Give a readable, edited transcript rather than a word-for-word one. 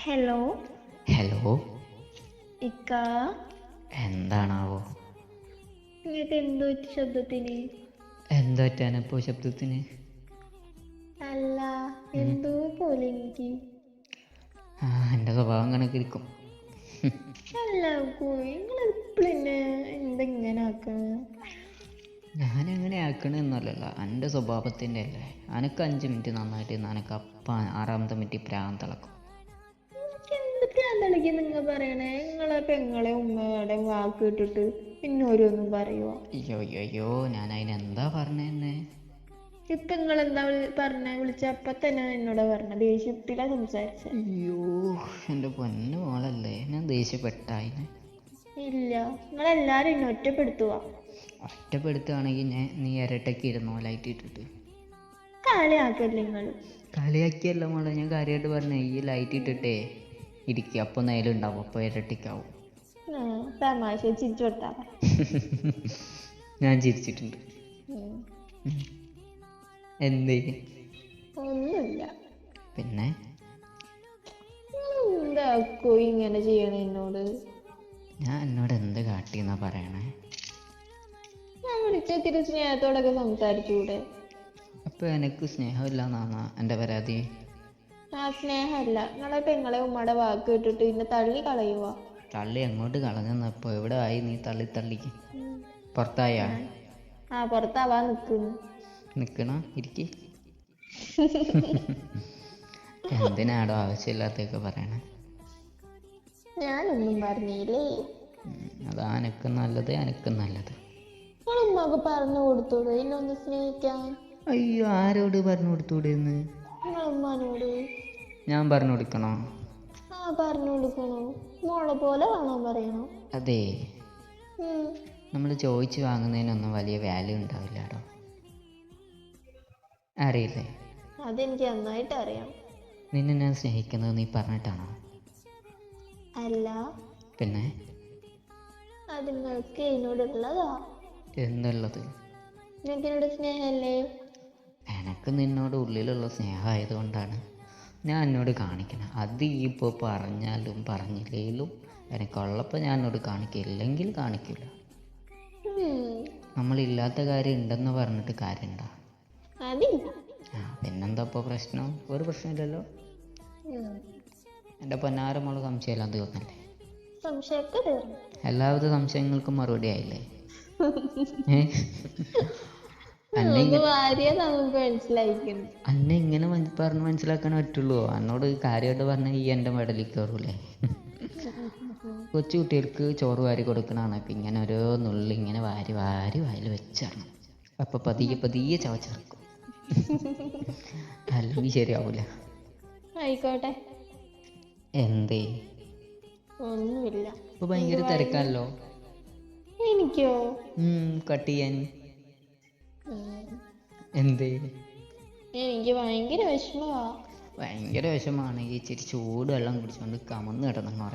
Hello hello, ഇക്ക, എന്താണാവോ? നിങ്ങൾക്ക് എന്ത് പറ്റി ശബ്ദത്തിന്? എന്താ പറ്റാനപ്പോ ശബ്ദത്തിന്? അല്ല, എന്തോ പോലെ എനിക്ക്. എൻ്റെ സ്വഭാവം കണക്കിരിക്കും. അല്ല നിങ്ങൾ എപ്പോഴെന്നെ എന്തെങ്ങനെ ആക്കണ? ഞാനെങ്ങനെ ആക്കണമെന്നല്ലല്ല, എൻ്റെ സ്വഭാവത്തിൻ്റെ അല്ലേ. അനക്ക് 5 മിനിറ്റ് നന്നായിട്ട് അനക്ക് അപ്പം 6ാമത്തെ മിനിറ്റ് പ്രാന്തിളക്കും. എന്ത് പ്രാന്തളിക്ക് നിങ്ങൾ പറയണേ? നിങ്ങളെ പെങ്ങളെ ഉമ്മയുടെ വാക്ക് ഇട്ടിട്ട് പിന്നെ ഓരോന്നും പറയുവോ? അയ്യോ, ഞാൻ അതിനെന്താ പറഞ്ഞെന്നെ? ഇപ്പൊ നിങ്ങൾ എന്താ പറഞ്ഞ? വിളിച്ച അപ്പൊ തന്നെ എന്നോട് പറഞ്ഞ ദേഷ്യത്തിലാ സംസാരിച്ച? അയ്യോ, എൻ്റെ പൊന്നു മോളല്ലേ, ഞാൻ ദേഷ്യപ്പെട്ടായിനെ. ഇല്ല, നിങ്ങളെല്ലാരും എന്നെ ഒറ്റപ്പെടുത്തുക. ഒറ്റപ്പെടുത്തുകയാണെങ്കിൽ നീ ഇരട്ടയ്ക്ക് ഇരുന്നോ ലൈറ്റ് ഇട്ടിട്ട്? കളിയാക്കല്ലേ നിങ്ങൾ? കളിയാക്കിയല്ല മോളെ, ഞാൻ കാര്യമായിട്ട് പറഞ്ഞേ. ഈ ലൈറ്റ് ഇട്ടിട്ടേ ഇരിക്കുക, അപ്പോൾ നേലുണ്ടാവും, അപ്പോൾ ഇരട്ടിക്കാവും. തമാശ ചിരിച്ചു കൊടുത്താ. ഞാൻ ചിരിച്ചിട്ടുണ്ട്. എന്തേ? ഒന്നുമില്ല. പിന്നെ എന്താക്കോ ഇങ്ങനെ ചെയ്യണ എന്നോട്? ഞാൻ എന്നോട് എന്ത് കാട്ടിയെന്നാ പറയണേ? ഞാൻ വിളിച്ചത്തിരി സ്നേഹത്തോടൊക്കെ സംസാരിച്ചൂടെ? അപ്പോൾ എനിക്ക് സ്നേഹമില്ലാന്നാ എൻ്റെ പരാതി? ആ സ്നേഹമല്ല, നിങ്ങളെ പെങ്ങളെ ഉമ്മയുടെ വാക്ക് ഇട്ടിട്ട് പിന്നെ തള്ളി കളയുക. തള്ളി എങ്ങോട്ട് കളഞ്ഞെന്നപ്പോൾ എവിടെ ആയി നീ തള്ളി പുറത്തായാ? പുറത്താവാൻ നിൽക്കണ ഇരിക്കി. എന്തിനാടോ ആവശ്യമില്ലാത്തൊക്കെ പറയണേ? ഞാനൊന്നും പറഞ്ഞില്ലേ. അതാ എനക്കും നല്ലത്. നിങ്ങൾ ഉമ്മക്ക് പറഞ്ഞു കൊടുത്തൂടെ എന്നൊന്ന് സ്നേഹിക്കാൻ? അയ്യോ, ആരോട് പറഞ്ഞു കൊടുത്തൂടെന്ന്? നിങ്ങളെ ഉമ്മാനോട്. ഞാൻ പറഞ്ഞു കൊടുക്കണോ? പറഞ്ഞു കൊടുക്കണോ? മോളെ പോലെ കാണാൻ പറയണോ? അതെ, നമ്മൾ ചോദിച്ച് വാങ്ങുന്നതിനൊന്നും വലിയ വാല്യൂ ഉണ്ടാവില്ല കേട്ടോ. അറിയില്ലേ? അതെനിക്ക് നന്നായിട്ട് അറിയാം. നിന്നെ ഞാൻ സ്നേഹിക്കുന്നത് നീ പറഞ്ഞിട്ടാണോ? അല്ല, പിന്നെ അത് നിങ്ങൾക്ക് എന്നോടുള്ളതാ. എന്തുള്ളത്? നിങ്ങൾക്ക് എന്നോട് സ്നേഹമല്ലേ? എനക്ക് നിന്നോട് ഉള്ളിലുള്ള സ്നേഹമായതുകൊണ്ടാണ് ഞാൻ എന്നോട് കാണിക്കണം. അത് ഈ ഇപ്പോൾ പറഞ്ഞാലും പറഞ്ഞില്ലേലും എനിക്കുള്ളപ്പോൾ ഞാൻ എന്നോട് കാണിക്കില്ലെങ്കിൽ കാണിക്കില്ല. നമ്മളില്ലാത്ത കാര്യം ഉണ്ടെന്ന് പറഞ്ഞിട്ട് കാര്യമുണ്ടോ? പിന്നെന്താ ഇപ്പോൾ പ്രശ്നം? ഒരു പ്രശ്നമില്ലല്ലോ. എൻ്റെ പൊന്നാര മോള് സംശയമെല്ലാം തീർന്നല്ലേ? എല്ലാവിധ സംശയങ്ങൾക്കും മറുപടി ആയില്ലേ? അന്നെ ഇങ്ങനെ പറഞ്ഞ് മനസ്സിലാക്കാൻ പറ്റുള്ളൂ. എന്നോട് കാര്യമായിട്ട് പറഞ്ഞാൽ ഈ എൻ്റെ മെഡലിൽ കയറൂലേ? കൊച്ചു കുട്ടികൾക്ക് ചോറ് വാരി കൊടുക്കണതാണ്. ഇപ്പം ഇങ്ങനെ ഓരോ നുള്ളി ഇങ്ങനെ വാരി വായിൽ വെച്ചിടണം. അപ്പം പതിയെ ചവച്ചിറക്കും. അല്ലെങ്കിൽ ശരിയാവൂല. ആയിക്കോട്ടെ. എന്തേ? ഒന്നുമില്ല. ഇപ്പൊ ഭയങ്കര തിരക്കാണല്ലോ. എനിക്കോ? കട്ട് ചെയ്യാൻ. എന്തേ? എനിക്ക് ഭയങ്കര വിഷമമാ. ഭയങ്കര വിഷമാണെങ്കിൽ ഇച്ചിരി ചൂട് വെള്ളം കുടിച്ചുകൊണ്ട് കമന്ന് കിടന്നു.